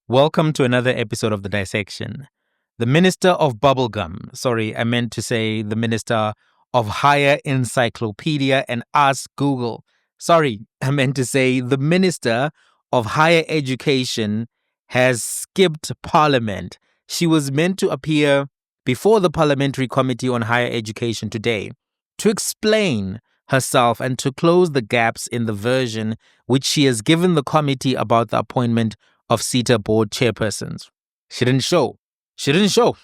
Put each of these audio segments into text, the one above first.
Welcome to another episode of The Dissection. The Minister of Bubblegum, I meant to say the Minister of Higher Encyclopedia and Ask Google. I meant to say the Minister of Higher Education has skipped Parliament. She was meant to appear before the Parliamentary Committee on Higher Education today to explain herself and to close the gaps in the version which she has given the committee about the appointment of SETA board chairpersons. She didn't show.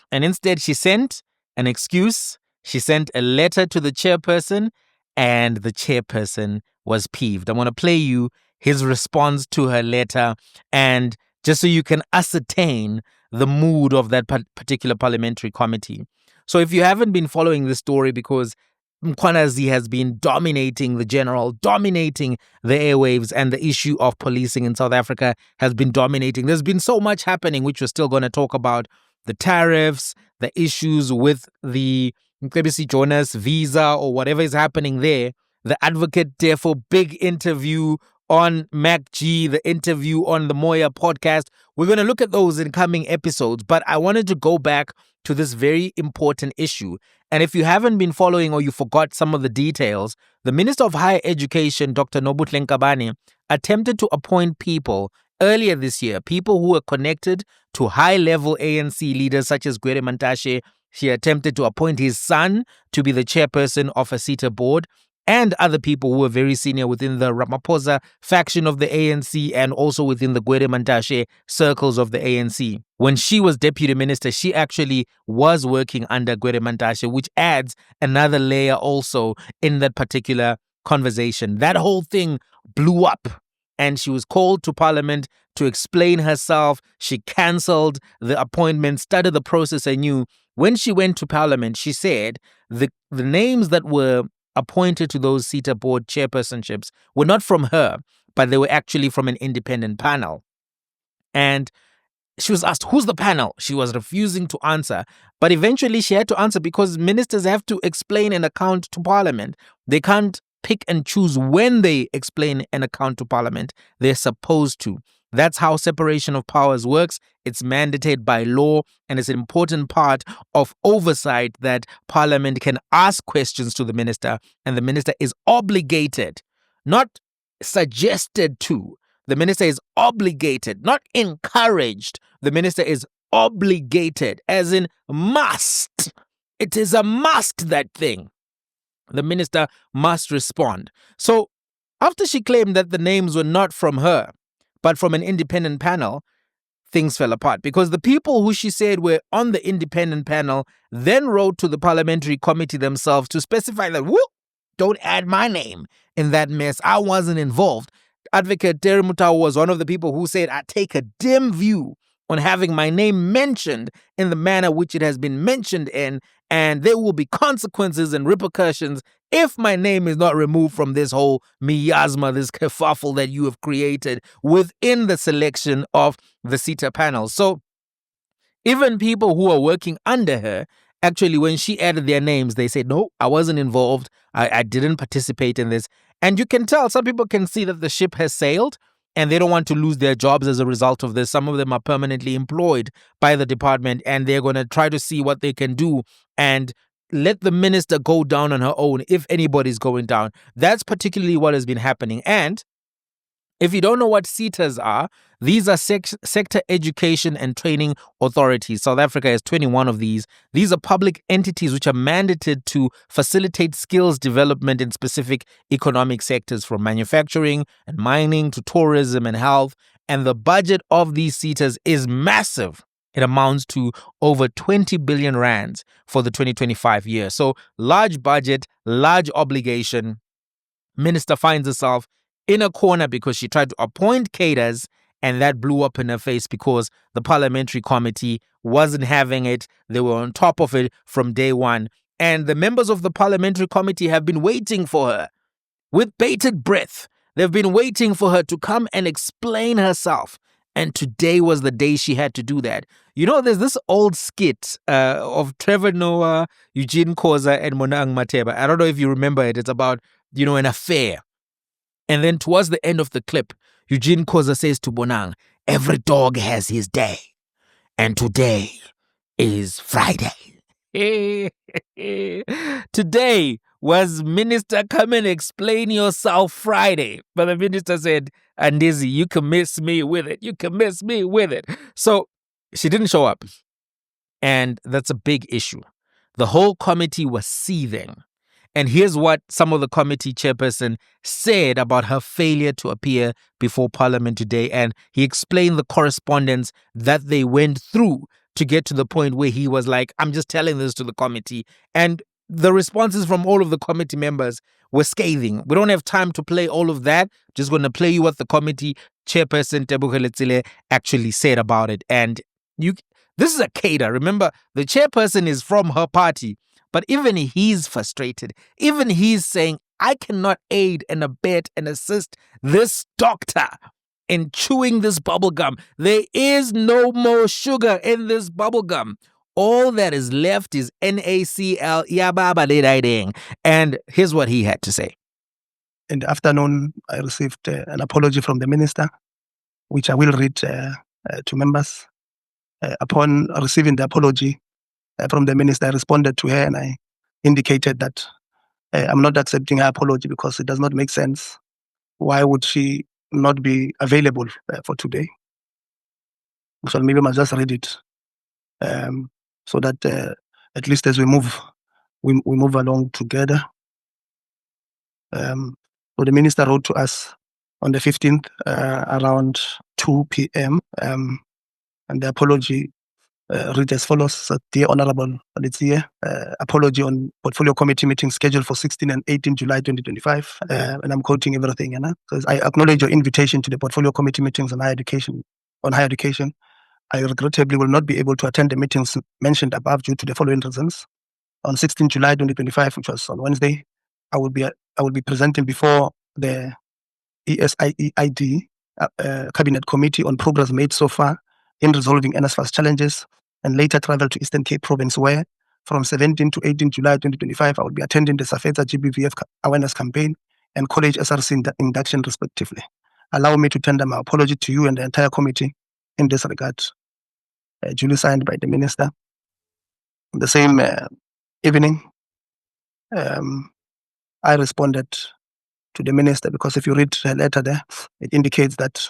And instead she sent an excuse. She sent a letter to the chairperson and the chairperson was peeved. I want to play you his response to her letter, and just so you can ascertain the mood of that particular parliamentary committee. So if you haven't been following this story, because Mkhwanazi has been dominating the airwaves, and the issue of policing in South Africa has been dominating. There's been so much happening, which we're still going to talk about. The tariffs, the issues with the Mcebisi Jonas visa or whatever is happening there. The advocate, therefore, big interview on MacG, the interview on the Moya podcast. We're going to look at those in coming episodes, but I wanted to go back to this very important issue. And if you haven't been following or you forgot some of the details, the Minister of Higher Education, Dr. Nobuhle Nkabane, attempted to appoint people earlier this year, people who were connected to high-level ANC leaders such as Gwede Mantashe. She attempted to appoint his son to be the chairperson of a SETA board, and other people who were very senior within the Ramaphosa faction of the ANC and also within the Gwede Mantashe circles of the ANC. When she was deputy minister, she actually was working under Gwede Mantashe, which adds another layer also in that particular conversation. That whole thing blew up, and she was called to Parliament to explain herself. She cancelled the appointment, started the process anew. When she went to Parliament, she said the names that were appointed to those SETA board chairpersonships were not from her, but they were actually from an independent panel. And she was asked, who's the panel? She was refusing to answer, but eventually she had to answer because ministers have to explain an account to Parliament. They can't pick and choose when they explain an account to Parliament. They're supposed to. That's how separation of powers works. It's mandated by law, and it's an important part of oversight that Parliament can ask questions to the minister, and the minister is obligated, not suggested to. The minister is obligated, not encouraged. The minister is obligated, as in must. It is a must, that thing. The minister must respond. So after she claimed that the names were not from her, but from an independent panel, things fell apart because the people who she said were on the independent panel then wrote to the parliamentary committee themselves to specify that, don't add my name in that mess. I wasn't involved. Advocate Terry Mutau was one of the people who said, I take a dim view on having my name mentioned in the manner which it has been mentioned in, and there will be consequences and repercussions if my name is not removed from this whole miasma, this kerfuffle that you have created within the selection of the SETA panel. So even people who are working under her, actually, when she added their names, they said, no, I wasn't involved. I didn't participate in this. And you can tell, some people can see that the ship has sailed and they don't want to lose their jobs as a result of this. Some of them are permanently employed by the department, and they're going to try to see what they can do and let the minister go down on her own if anybody's going down. That's particularly what has been happening. And if you don't know what SETAs are, these are sector education and training authorities. South Africa has 21 of these. These are public entities which are mandated to facilitate skills development in specific economic sectors, from manufacturing and mining to tourism and health. And the budget of these SETAs is massive. It amounts to over 20 billion rands for the 2025 year. So large budget, large obligation. Minister finds herself in a corner because she tried to appoint cadres, and that blew up in her face because the parliamentary committee wasn't having it. They were on top of it from day one. And the members of the parliamentary committee have been waiting for her with bated breath. They've been waiting for her to come and explain herself. And today was the day she had to do that. You know, there's this old skit of Trevor Noah, Eugene Khoza, and Monang Mateba. I don't know if you remember it. It's about, an affair. And then towards the end of the clip, Eugene Khoza says to Bonang, every dog has his day, and today is Friday. Today was Minister come and explain yourself Friday. But the minister said, Andizi, you can miss me with it. You can miss me with it. So she didn't show up. And that's a big issue. The whole committee was seething. And here's what some of the committee chairperson said about her failure to appear before Parliament today. And he explained the correspondence that they went through to get to the point where he was like, I'm just telling this to the committee. And the responses from all of the committee members were scathing. We don't have time to play all of that. Just going to play you what the committee chairperson, Tebogo Letsile, actually said about it. And this is a cater. Remember, the chairperson is from her party. But even he's frustrated. Even he's saying, I cannot aid and abet and assist this doctor in chewing this bubble gum. There is no more sugar in this bubble gum. All that is left is NaCl. And here's what he had to say. In the afternoon, I received an apology from the minister, which I will read to members. Upon receiving the apology, from the minister, I responded to her and I indicated that I'm not accepting her apology because it does not make sense. Why would she not be available for today? So maybe I must just read it so that at least as we move along together. So the minister wrote to us on the 15th around 2 p.m. And the apology read as follows. So, dear Honorable Alicia, apology on portfolio committee meeting scheduled for 16 and 18 July 2025. And I'm quoting everything. You know? So I acknowledge your invitation to the portfolio committee meetings on higher education. I regrettably will not be able to attend the meetings mentioned above due to the following reasons. On 16 July 2025, which was on Wednesday, I will be presenting before the ESIEID Cabinet Committee on progress made so far in resolving NSFAS challenges, and later travel to Eastern Cape Province where, from 17 to 18 July 2025, I will be attending the SAFETA GBVF awareness campaign and college SRC induction respectively. Allow me to tender my apology to you and the entire committee in this regard. Duly signed by the minister. The same evening, I responded to the minister because if you read her letter there, it indicates that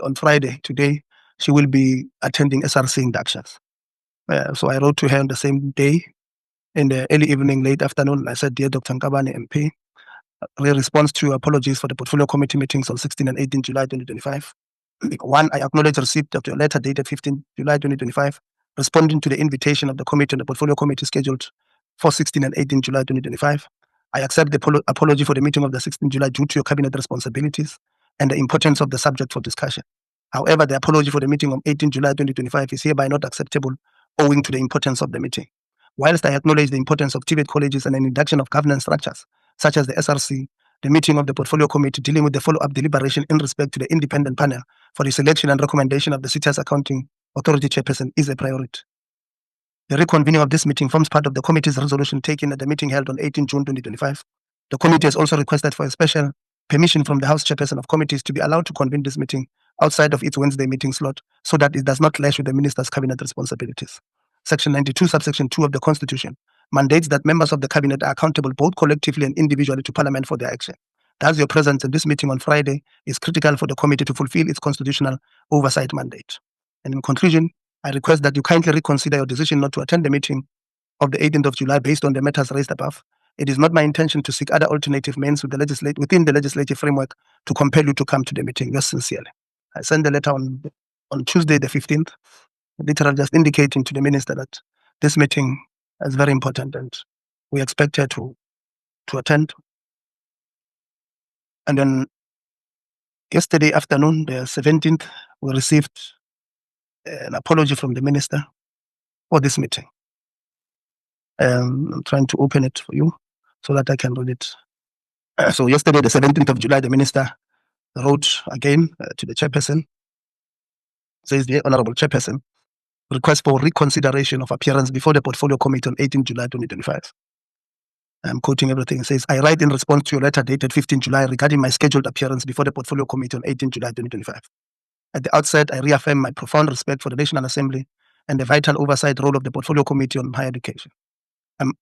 on Friday, today, she will be attending SRC inductions. So I wrote to her on the same day, in the early evening, late afternoon. I said, Dear Dr. Nkabane MP, response to your apologies for the portfolio committee meetings on 16 and 18 July 2025. One, I acknowledge receipt of your letter dated 15 July 2025, responding to the invitation of the committee and the portfolio committee scheduled for 16 and 18 July 2025. I accept the apology for the meeting of the 16th July due to your cabinet responsibilities and the importance of the subject for discussion. However, the apology for the meeting of 18 July 2025 is hereby not acceptable owing to the importance of the meeting. Whilst I acknowledge the importance of TVET colleges and an induction of governance structures, such as the SRC, the meeting of the portfolio committee dealing with the follow-up deliberation in respect to the independent panel for the selection and recommendation of the SETA's accounting authority chairperson is a priority. The reconvening of this meeting forms part of the committee's resolution taken at the meeting held on 18 June 2025. The committee has also requested for a special permission from the House chairperson of committees to be allowed to convene this meeting outside of its Wednesday meeting slot so that it does not clash with the minister's cabinet responsibilities. Section 92, subsection 2 of the Constitution mandates that members of the cabinet are accountable both collectively and individually to Parliament for their action. Thus, your presence at this meeting on Friday is critical for the committee to fulfill its constitutional oversight mandate. And in conclusion, I request that you kindly reconsider your decision not to attend the meeting of the 18th of July based on the matters raised above. It is not my intention to seek other alternative means within the legislative framework to compel you to come to the meeting. Yours sincerely. I sent the letter on Tuesday, the 15th, literally just indicating to the minister that this meeting is very important and we expect her to attend. And then yesterday afternoon, the 17th, we received an apology from the minister for this meeting. I'm trying to open it for you so that I can read it. So yesterday, the 17th of July, the minister wrote again to the chairperson, says, the Honorable Chairperson, request for reconsideration of appearance before the portfolio committee on 18 July 2025. I'm quoting everything. It says, I write in response to your letter dated 15 July regarding my scheduled appearance before the portfolio committee on 18 July 2025. At the outset, I reaffirm my profound respect for the National Assembly and the vital oversight role of the Portfolio Committee on Higher Education.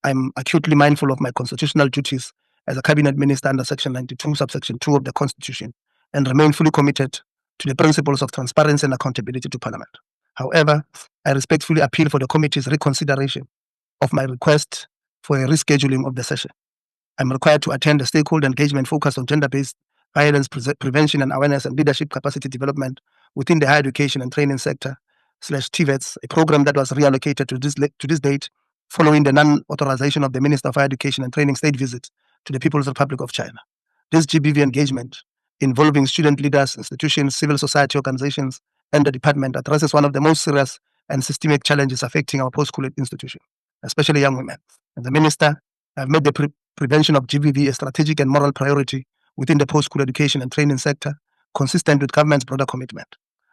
I'm acutely mindful of my constitutional duties as a cabinet minister under Section 92, subsection 2 of the Constitution, and remain fully committed to the principles of transparency and accountability to Parliament. However, I respectfully appeal for the committee's reconsideration of my request for a rescheduling of the session. I'm required to attend a stakeholder engagement focused on gender-based violence prevention and awareness and leadership capacity development within the higher education and training sector /TVETs, a program that was reallocated to this date following the non-authorization of the Minister of Higher Education and Training state visit to the People's Republic of China. This GBV engagement, involving student leaders, institutions, civil society organizations, and the department, addresses one of the most serious and systemic challenges affecting our post-school institution, especially young women. As the Minister, I've made the prevention of GBV a strategic and moral priority within the post-school education and training sector, consistent with government's broader commitment.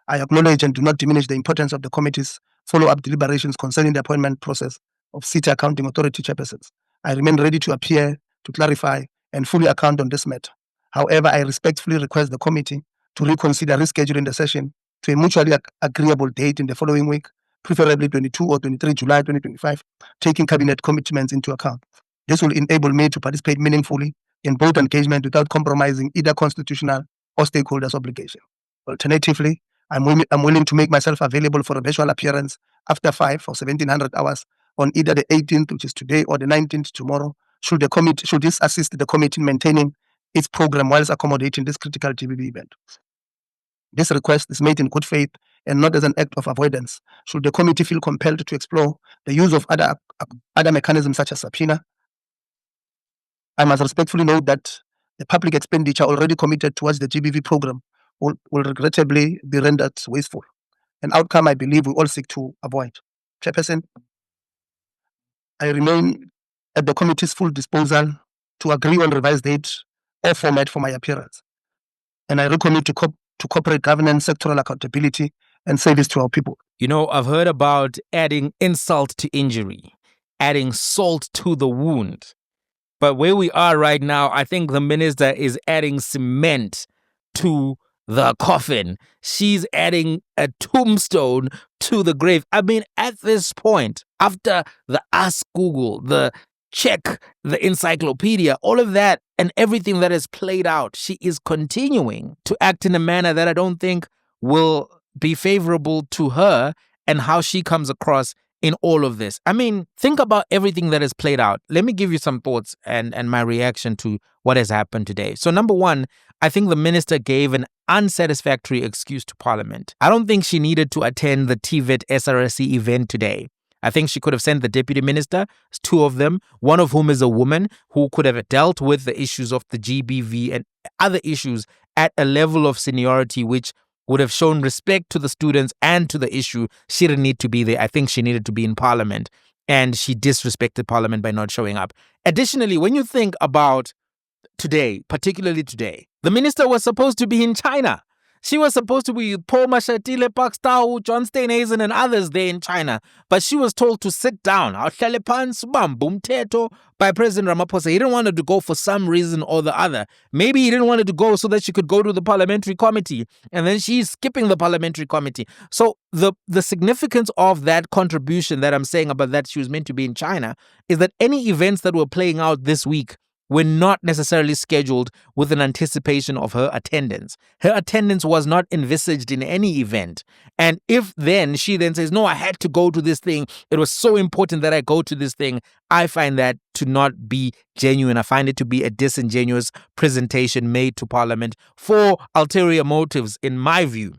I acknowledge and do not diminish the importance of the committee's follow-up deliberations concerning the appointment process of SETA Accounting Authority chairpersons. I remain ready to appear, to clarify, and fully account on this matter. However, I respectfully request the committee to reconsider rescheduling the session to a mutually agreeable date in the following week, preferably 22 or 23 July 2025, taking cabinet commitments into account. This will enable me to participate meaningfully in both engagement without compromising either constitutional or stakeholders' obligation. Alternatively, I'm willing to make myself available for a virtual appearance after 5 or 1700 hours on either the 18th, which is today, or the 19th, tomorrow, should this assist the committee in maintaining its program whilst accommodating this critical GBV event. This request is made in good faith and not as an act of avoidance. Should the committee feel compelled to explore the use of other mechanisms such as subpoena, I must respectfully note that the public expenditure already committed towards the GBV program will regrettably be rendered wasteful, an outcome I believe we all seek to avoid. Chairperson, I remain at the committee's full disposal to agree on revised date or format for my appearance, and I recommit to corporate governance, sectoral accountability, and service to our people. You know, I've heard about adding insult to injury, adding salt to the wound. But where we are right now, I think the minister is adding cement to the coffin. She's adding a tombstone to the grave. I mean, at this point, after the Ask Google, the check, the encyclopedia, all of that and everything that has played out, she is continuing to act in a manner that I don't think will be favorable to her and how she comes across in all of this. I mean, think about everything that has played out. Let me give you some thoughts and my reaction to what has happened today. So number one, I think the minister gave an unsatisfactory excuse to Parliament. I don't think she needed to attend the TVET SRSC event today. I think she could have sent the deputy minister, two of them, one of whom is a woman who could have dealt with the issues of the GBV and other issues at a level of seniority which would have shown respect to the students and to the issue. She didn't need to be there. I think she needed to be in Parliament, and she disrespected Parliament by not showing up. Additionally, when you think about today, particularly today, the minister was supposed to be in China. She was supposed to be with Paul Mashatile, Pakstau, John Steenhuisen, and others there in China. But she was told to sit down by President Ramaphosa. He didn't want her to go for some reason or the other. Maybe he didn't want her to go so that she could go to the parliamentary committee. And then she's skipping the parliamentary committee. So the significance of that contribution that I'm saying about that she was meant to be in China is that any events that were playing out this week were not necessarily scheduled with an anticipation of her attendance. Her attendance was not envisaged in any event. And if then she then says, no, I had to go to this thing, it was so important that I go to this thing, I find that to not be genuine. I find it to be a disingenuous presentation made to Parliament for ulterior motives, in my view.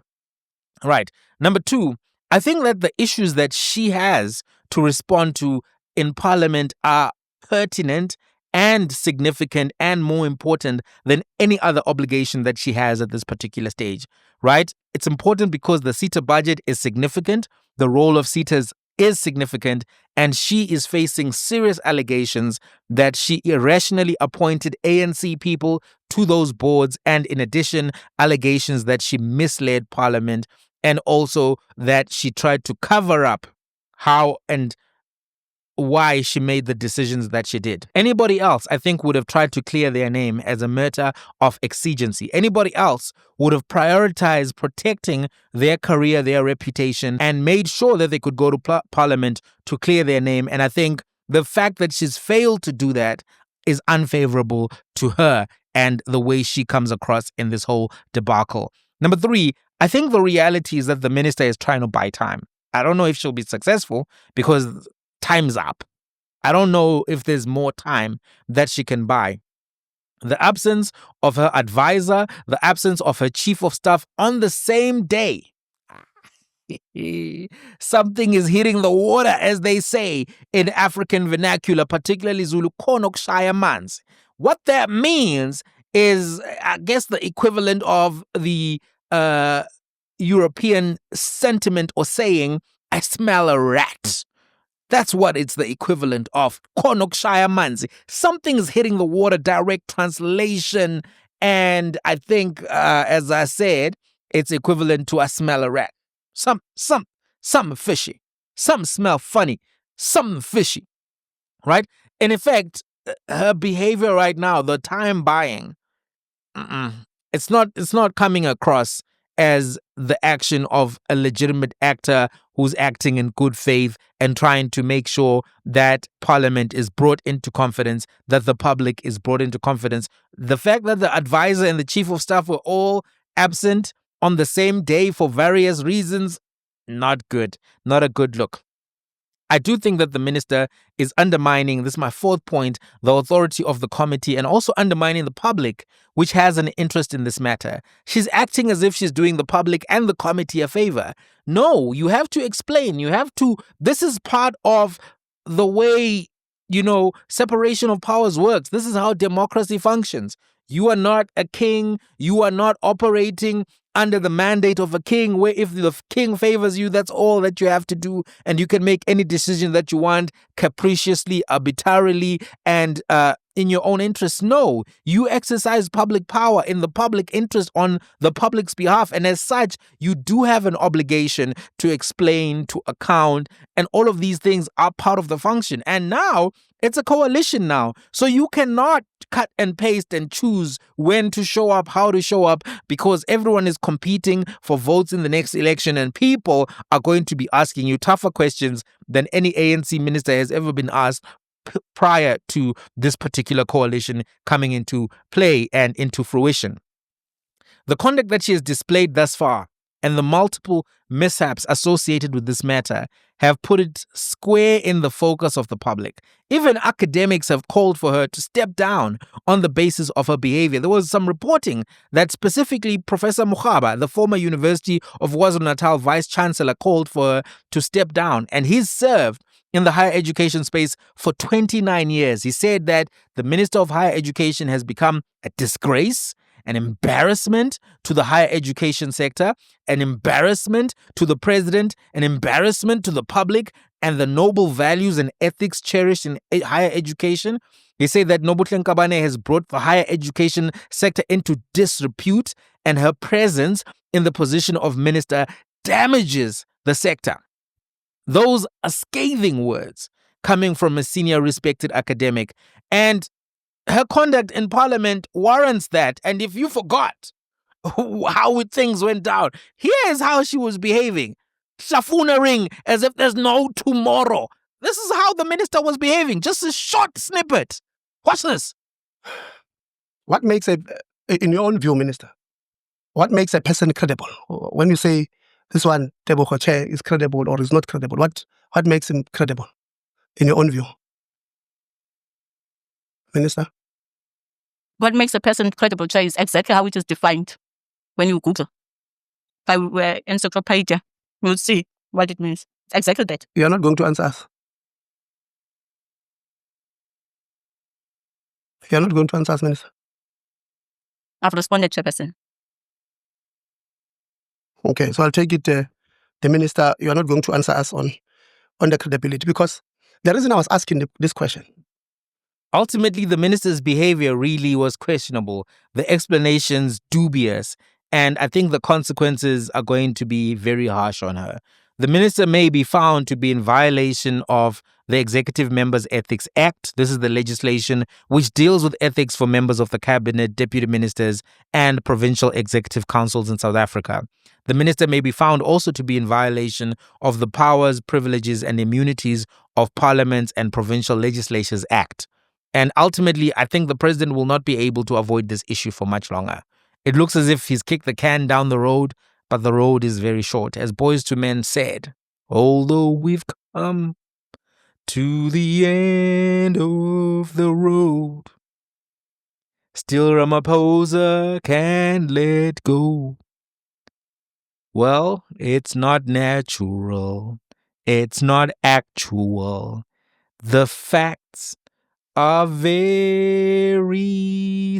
Right. Number two, I think that the issues that she has to respond to in Parliament are pertinent and significant and more important than any other obligation that she has at this particular stage, right? It's important because the SETA budget is significant, the role of SETAs is significant, and she is facing serious allegations that she irrationally appointed ANC people to those boards, and in addition, allegations that she misled Parliament, and also that she tried to cover up how and why she made the decisions that she did. Anybody else, I think, would have tried to clear their name as a matter of exigency. Anybody else would have prioritized protecting their career, their reputation, and made sure that they could go to parliament to clear their name. And I think the fact that she's failed to do that is unfavorable to her and the way she comes across in this whole debacle. Number 3, I think the reality is that the minister is trying to buy time. I don't know if she'll be successful because time's up. I don't know if there's more time that she can buy. The absence of her advisor, the absence of her chief of staff on the same day. Something is hitting the water, as they say in African vernacular, particularly Zulu, khona ukushaya amanzi. What that means is, I guess, the equivalent of the European sentiment or saying, I smell a rat. That's what it's the equivalent of. Khona ukushaya amanzi. Something's hitting the water, direct translation. And I think, as I said, it's equivalent to I smell a rat. Something fishy. Something smell funny. Something fishy. Right? In effect, her behavior right now, the time buying, it's not coming across as the action of a legitimate actor who's acting in good faith and trying to make sure that Parliament is brought into confidence, that the public is brought into confidence. The fact that the advisor and the chief of staff were all absent on the same day for various reasons, not good. Not a good look. I do think that the minister is undermining, this is my 4th point, the authority of the committee and also undermining the public, which has an interest in this matter. She's acting as if she's doing the public and the committee a favor. No, you have to explain. This is part of the way, separation of powers works. This is how democracy functions. You are not a king. You are not operating under the mandate of a king, where if the king favors you, that's all that you have to do, and you can make any decision that you want capriciously, arbitrarily, and in your own interest. No, you exercise public power in the public interest on the public's behalf, and as such, you do have an obligation to explain, to account, and all of these things are part of the function. And now, it's a coalition now, so you cannot cut and paste and choose when to show up, how to show up, because everyone is competing for votes in the next election, and people are going to be asking you tougher questions than any ANC minister has ever been asked prior to this particular coalition coming into play and into fruition. The conduct that she has displayed thus far and the multiple mishaps associated with this matter have put it square in the focus of the public. Even academics have called for her to step down on the basis of her behavior. There was some reporting that specifically Professor Mukhaba, the former University of KwaZulu-Natal Vice-Chancellor, called for her to step down, and he's served in the higher education space for 29 years. He said that the Minister of Higher Education has become a disgrace, an embarrassment to the higher education sector, an embarrassment to the president, an embarrassment to the public and the noble values and ethics cherished in higher education. He said that Nobuhle Nkabane has brought the higher education sector into disrepute, and her presence in the position of minister damages the sector. Those are scathing words coming from a senior respected academic, and her conduct in parliament warrants that. And if you forgot how things went down, here's how she was behaving. Shafuna as if there's no tomorrow. This is how the minister was behaving. Just a short snippet. Watch this. What makes in your own view, Minister, what makes a person credible? When you say this one, Tebogo Chair, is credible or is not credible, what makes him credible in your own view? Minister? What makes a person credible, Chair, is exactly how it is defined when you Google. If I were encyclopedia, you'll see what it means. It's exactly that. You are not going to answer us. You are not going to answer us, Minister. I've responded, Chairperson. Okay, so I'll take it, the Minister, you are not going to answer us on the credibility, because the reason I was asking this question. Ultimately, the minister's behavior really was questionable. The explanations dubious. And I think the consequences are going to be very harsh on her. The minister may be found to be in violation of the the Executive Members Ethics Act. This is the legislation which deals with ethics for members of the cabinet, deputy ministers, and provincial executive councils in South Africa. The minister may be found also to be in violation of the Powers, Privileges, and Immunities of Parliaments and Provincial Legislatures Act. And ultimately, I think the president will not be able to avoid this issue for much longer. It looks as if he's kicked the can down the road, but the road is very short. As Boys to Men said, although we've come to the end of the road, still Ramaphosa can't let go. Well, it's not natural. It's not actual. The facts are very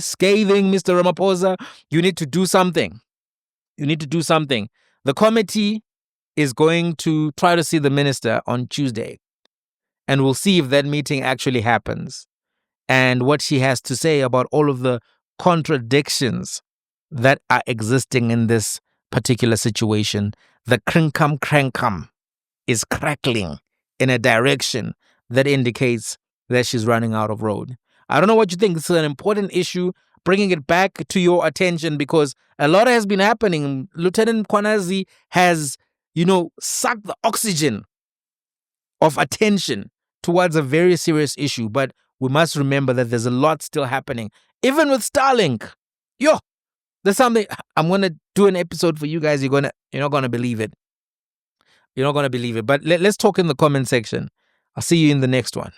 scathing, Mr. Ramaphosa. You need to do something. You need to do something. The committee is going to try to see the minister on Tuesday, and we'll see if that meeting actually happens and what she has to say about all of the contradictions that are existing in this particular situation. The crankum is crackling in a direction that indicates that she's running out of road. I don't know what you think. This is an important issue, bringing it back to your attention because a lot has been happening. Lieutenant Kwanazi has, sucked the oxygen of attention towards a very serious issue. But we must remember that there's a lot still happening. Even with Starlink. There's something. I'm going to do an episode for you guys. You're not going to believe it. You're not going to believe it. But let's talk in the comment section. I'll see you in the next one.